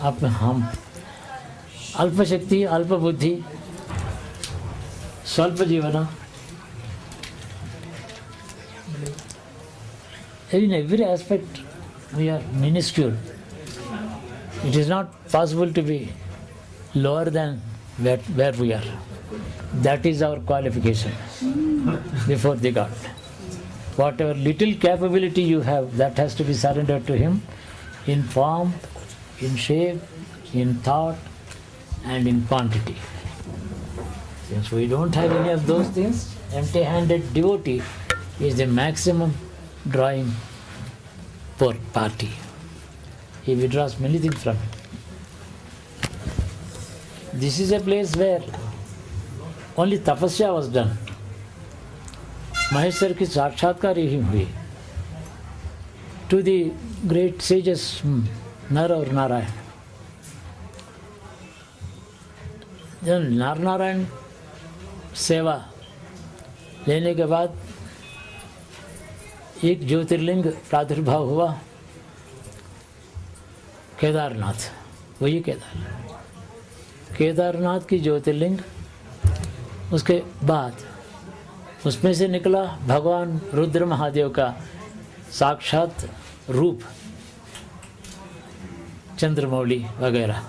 हम अल्पशक्ति, अल्पबुद्धि, स्वल्प जीवन. In every aspect we are minuscule. It is not possible to be lower than where we are. That is our qualification before the God. Whatever little capability you have, that has to be surrendered to Him in form, in shape, in thought, and in quantity. Since we don't have any of those things, empty-handed devotee is the maximum drawing poor party. He withdraws many things from it. This is a place where only tapasya was done. Maheshwar की साक्षात्कार ही हुई. To the great sages Nara और नारायण. जब नर नारायण सेवा लेने के बाद एक ज्योतिर्लिंग प्रादुर्भाव हुआ, केदारनाथ. वही केदारनाथ की ज्योतिर्लिंग. उसके बाद उसमें से निकला भगवान रुद्र महादेव का साक्षात रूप, चंद्रमौली वगैरह,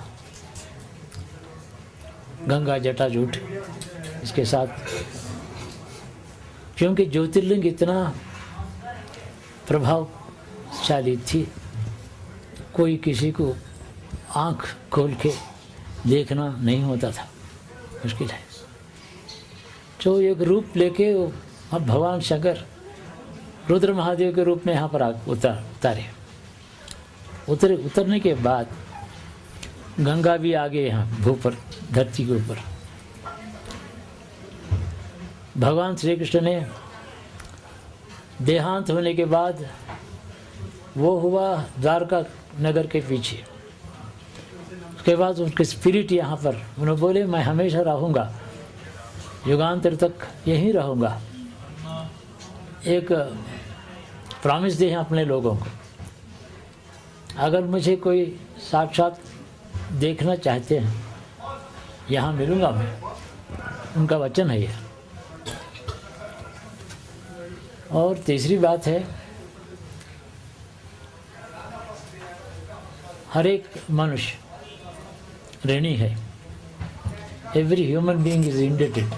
गंगा जटाजूट इसके साथ. क्योंकि ज्योतिर्लिंग इतना प्रभावशाली थी, कोई किसी को आँख खोल के देखना नहीं होता था, मुश्किल है. तो एक रूप लेके अब भगवान शंकर रुद्र महादेव के रूप में यहाँ पर उतारे. उतरने के बाद गंगा भी आ गए यहाँ भू पर, धरती के ऊपर. भगवान श्री कृष्ण ने देहांत होने के बाद वो हुआ द्वारका नगर के पीछे. उसके बाद उनके स्पिरिट यहाँ पर, उन्होंने बोले मैं हमेशा रहूँगा, युगांतर तक यहीं रहूँगा. एक प्रॉमिस दे हैं अपने लोगों को, अगर मुझे कोई साक्षात देखना चाहते हैं यहाँ मिलूँगा मैं. उनका वचन है यह. और तीसरी बात है, हर एक मनुष्य ऋणी है. Every human being is indebted.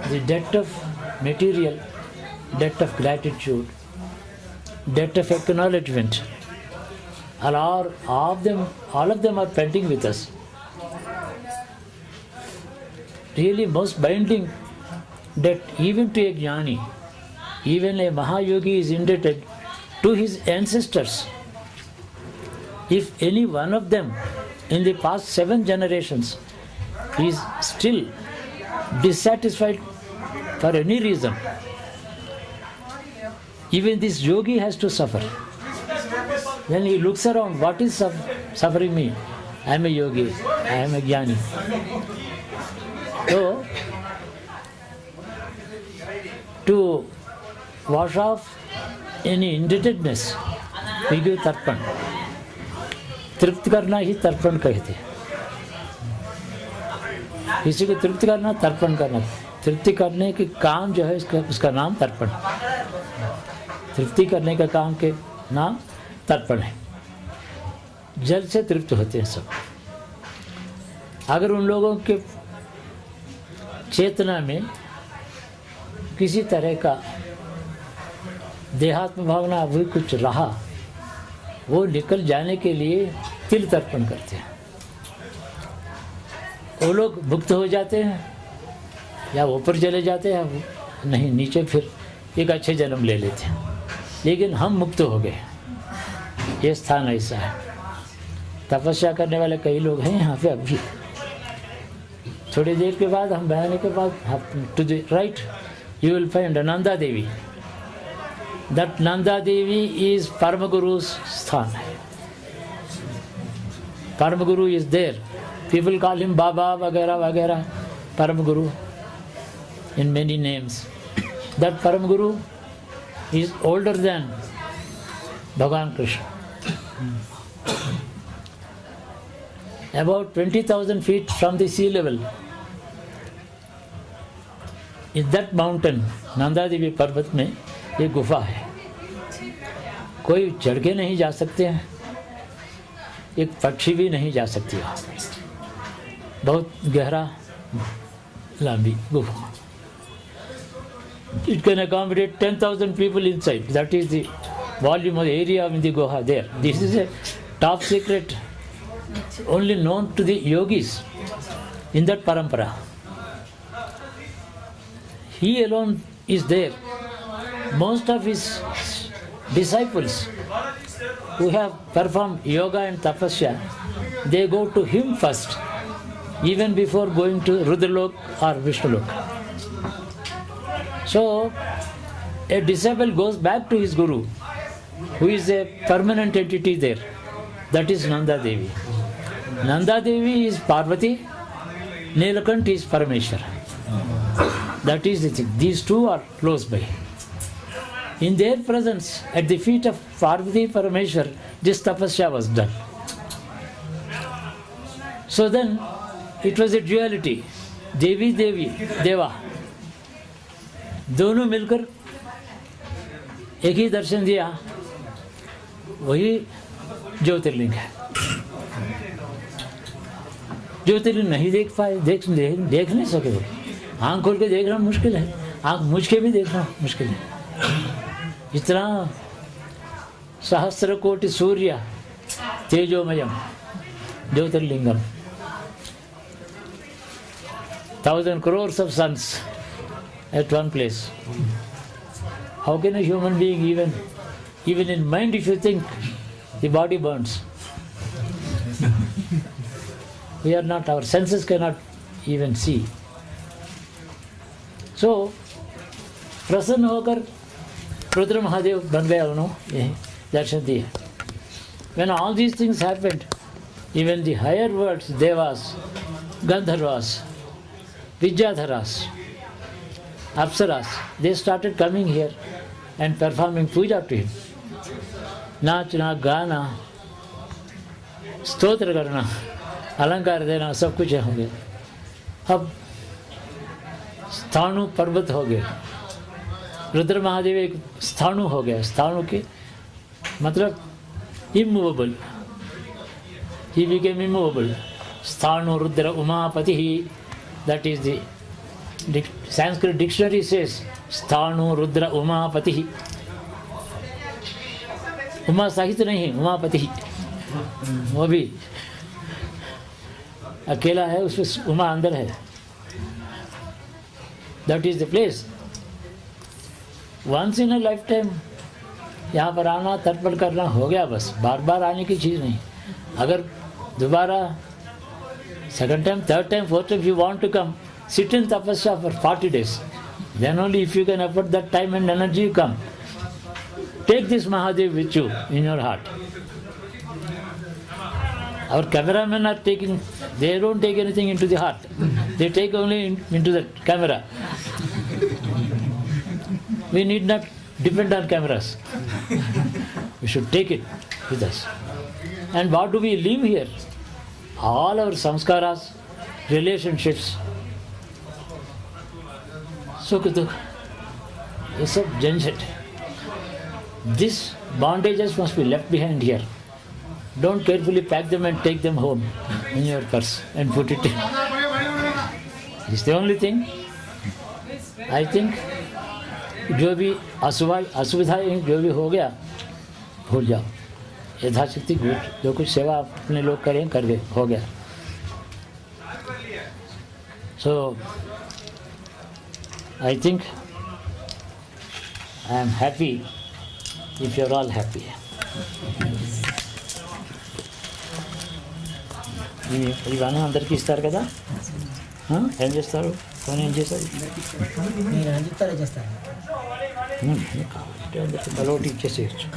The debt of material, debt of gratitude, debt of acknowledgement, all of them are pending with us. Really most binding debt even to a jnani, even a Mahayogi is indebted to his ancestors. If any one of them in the past 7 generations is still dissatisfied for any reason, even this yogi has to suffer. When he looks around, what is suffering me? I am a yogi, I am a jnani. So, to wash off any indebtedness, we give tarpan. तृप्त करना ही तर्पण कहते हैं. किसी को तृप्त करना, तर्पण करना. तृप्ति करने के काम जो है उसका नाम तर्पण. तृप्ति करने का काम के नाम तर्पण है. जल से तृप्त होते हैं सब. अगर उन लोगों के चेतना में किसी तरह का देहात्म भावना भी कुछ रहा, वो निकल जाने के लिए तिल तर्पण करते हैं. वो लोग मुक्त हो जाते हैं या ऊपर चले जाते हैं, नहीं नीचे फिर एक अच्छे जन्म ले लेते हैं. लेकिन हम मुक्त हो गए. ये स्थान ऐसा है. तपस्या करने वाले कई लोग हैं यहाँ पे अभी. थोड़ी देर के बाद हम बयाने के बाद to the right you will find Nanda Devi. That Nanda Devi is Paramaguru's sthan. Paramaguru is there. People call him Baba, Vagera, Vagera, Paramaguru, in many names. That Paramaguru is older than Bhagavan Krishna. about 20,000 feet from the sea level. In that mountain, Nanda Devi पर्वत में एक गुफा है, कोई चढ़ के नहीं जा सकते हैं, एक पक्षी भी नहीं जा सकती वहाँ पे, बहुत गहरा लंबी गुफा. It can accommodate 10,000 people inside. That is the volume of the area in the Guha there. This is a top secret, only known to the yogis in that parampara. He alone is there. Most of his disciples who have performed yoga and tapasya, they go to him first, even before going to Rudralok or Vishnulok. So, a disciple goes back to his guru, who is a permanent entity there. That is Nanda Devi. Nanda Devi is Parvati, Nilakant is Parameshwara. That is the thing. These two are close by. In their presence, at the feet of Parvati Parameshwar, this tapasya was done. So then, it was a duality. Devi, Devi, Deva. दोनों मिलकर एक ही दर्शन दिया, वही ज्योतिर्लिंग है. ज्योतिर्लिंग नहीं देख पाए, देख नहीं सके वो. आँख खोल के देखना मुश्किल है, आँख मूझ के भी देखना मुश्किल है. इतना सहस्र कोटि सूर्य तेजोमयम Jyotirlingam, 1,000 crores of suns at one place. How can a human being even in mind, if you think, the body burns? We are not, our senses cannot even see. So, प्रसन्न होकर रुद्र महादेव बन गया उन्होंने यही दर्शन दिए. When all these things happened, even the higher worlds, Devas, Gandharvas, Vidyadharas, Apsaras, they started coming here and performing puja to him. नाचना, गाना, स्तोत्र करना, अलंकार देना, सब कुछ हो गया. अब स्थाणु पर्वत हो गए. रुद्र महादेव एक स्थाणु हो गया. स्थाणु के मतलब immovable. He became immovable. Sthanu Rudra Umapati. That is the Sanskrit dictionary says स्थाणु रुद्र उमापति. उमा साहित्य नहीं, उमापति. वो भी अकेला है, उसमें उमा अंदर है. That is the place. Once in a lifetime यहाँ पर आना, तर्पण करना, हो गया बस. बार बार आने की चीज़ नहीं. अगर दोबारा second time, third time, fourth time, if you want to come, sit in tapasya for 40 days. Then only if you can afford that time and energy, you come. Take this Mahadev with you in your heart. Our cameramen are taking, they don't take anything into the heart. They take only into the camera. We need not depend on cameras. We should take it with us. And what do we leave here? All our samskaras, relationships, sukh dukh, this is janjat. These bondages must be left behind here. Don't carefully pack them and take them home in your purse and put it in. It's the only thing. I think जो भी असुविधाएं जो भी हो गया, भूल जाओ. यथाशक्ति जो कुछ सेवा अपने लोग करें कर गए, हो गया. So I think I am happy if you are all happy. ఇవన్నీ అందరికీ ఇస్తారు కదా? ఏం చేస్తారు? ఫోన్ ఏం చేస్తారు? మీరు చెప్తారే చేస్తారు. అలవాటు ఇచ్చేసేయచ్చు.